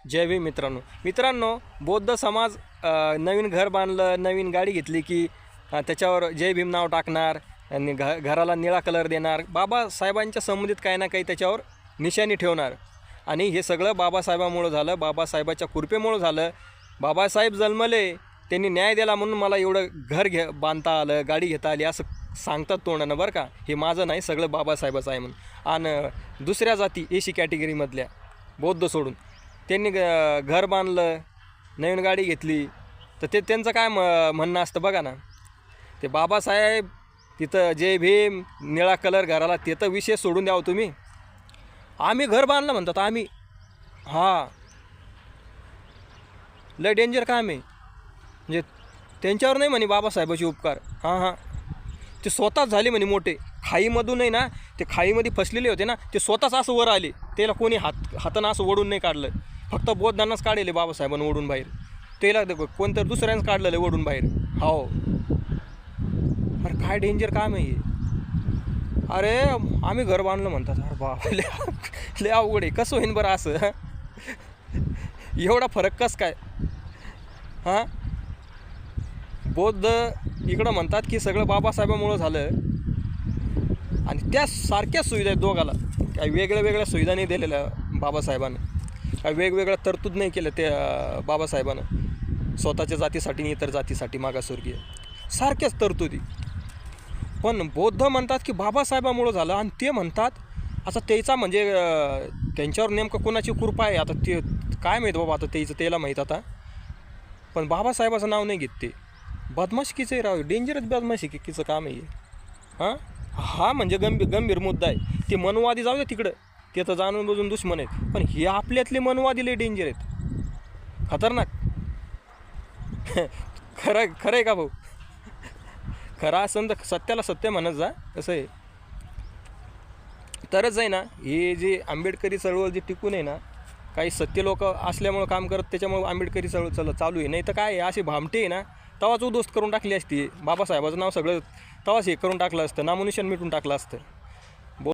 जय भीम मित्रांनो बौद्ध समाज नवीन घर बांधलं, नवीन गाडी घेतली की त्याच्यावर जय भीम नाव टाकणार आणि घराला निळा कलर देणार. बाबासाहेबांच्या संबंधित काही ना काही त्याच्यावर निशाणी ठेवणार. आणि हे सगळं बाबासाहेबांमुळं झालं, बाबासाहेबाच्या कृपेमुळं झालं. बाबासाहेब जन्मले, त्यांनी न्याय दिला म्हणून मला एवढं घर बांधता आलं, गाडी घेता आली असं सांगतात तोंडानं, बरं का. हे माझं नाही, सगळं बाबासाहेबाचं आहे म्हणून. आणि दुसऱ्या जाती एसी कॅटेगरीमधल्या बौद्ध सोडून त्यांनी घर बांधलं, नवीन गाडी घेतली, तर ते त्यांचं काय म्हणणं असतं बघा ना. ते बाबासाहेब तिथं जय भीम निळा कलर घराला, ते तर विषय सोडून द्यावं तुम्ही. आम्ही घर बांधलं म्हणतात आम्ही. हां, लय डेंजर काम आहे. म्हणजे त्यांच्यावर नाही म्हणे बाबासाहेबाचे उपकार. हां, ते स्वतःच झाले म्हणे मोठे. खाईमधूनही ना, ते खाईमध्ये फसलेले होते ना, ते स्वतःच असं वर आले. त्याला कोणी हातानं असं ओढून नाही काढलं, फक्त बौद्धांनाच काढले बाबासाहेबांना ओढून बाहेर. त्याला कोणतं दुसऱ्यानंच काढलेलं ओढून बाहेर. हो, अरे काय डेंजर काम आहे हे. अरे आम्ही घर बांधलं म्हणतात. अरे बाबा, लय अवघड आहे. कसं होईन बरं असं? एवढा फरक कसं काय? हां, बौद्ध इकडं म्हणतात की सगळं बाबासाहेबांमुळं झालं, आणि त्या सारख्या सुविधा आहेत दोघाला. काही वेगळ्या सुविधा नाही दिलेल्या बाबासाहेबांना, काही वेगवेगळ्या तरतूद नाही केलं त्या बाबासाहेबानं स्वतःच्या जातीसाठी आणि इतर जातीसाठी मागासवर्गीय सारख्याच तरतुदी. पण बौद्ध म्हणतात की बाबासाहेबांमुळं झालं, आणि ते म्हणतात आता त्याचा म्हणजे त्यांच्यावर नेमकं कोणाची कृपा आहे आता ते काय माहीत बाबा, आता त्याला माहीत आता. पण बाबासाहेबाचं नाव नाही घेत ते. बदमाशकीचं आहे राव, डेंजरस बदमाशकीचं काम आहे. हा म्हणजे गंभीर मुद्दा आहे. ते मनवादी जाऊ दे तिकडं, ते तर जाणून बुजून दुश्मन आहेत. पण हे आपल्यातले मनवादी लय डेंजर आहेत, खतरनाक. खरं आहे का भाऊ? खरं असं तर सत्याला सत्य म्हणत जा. कसं आहे तरच आहे ना, हे जे आंबेडकरी चळवळ जे टिकून आहे ना, काही सत्य लोक असल्यामुळं काम करत, त्याच्यामुळे आंबेडकरी चळवळ चालू आहे. नाही तर काय असे भामटे आहे ना, तवाच उद्ध्वस्त करून टाकली असती. बाबासाहेबाचं नाव सगळं तवाच हे करून टाकलं असतं, नामोनिशाण मिटून टाकलं असतं.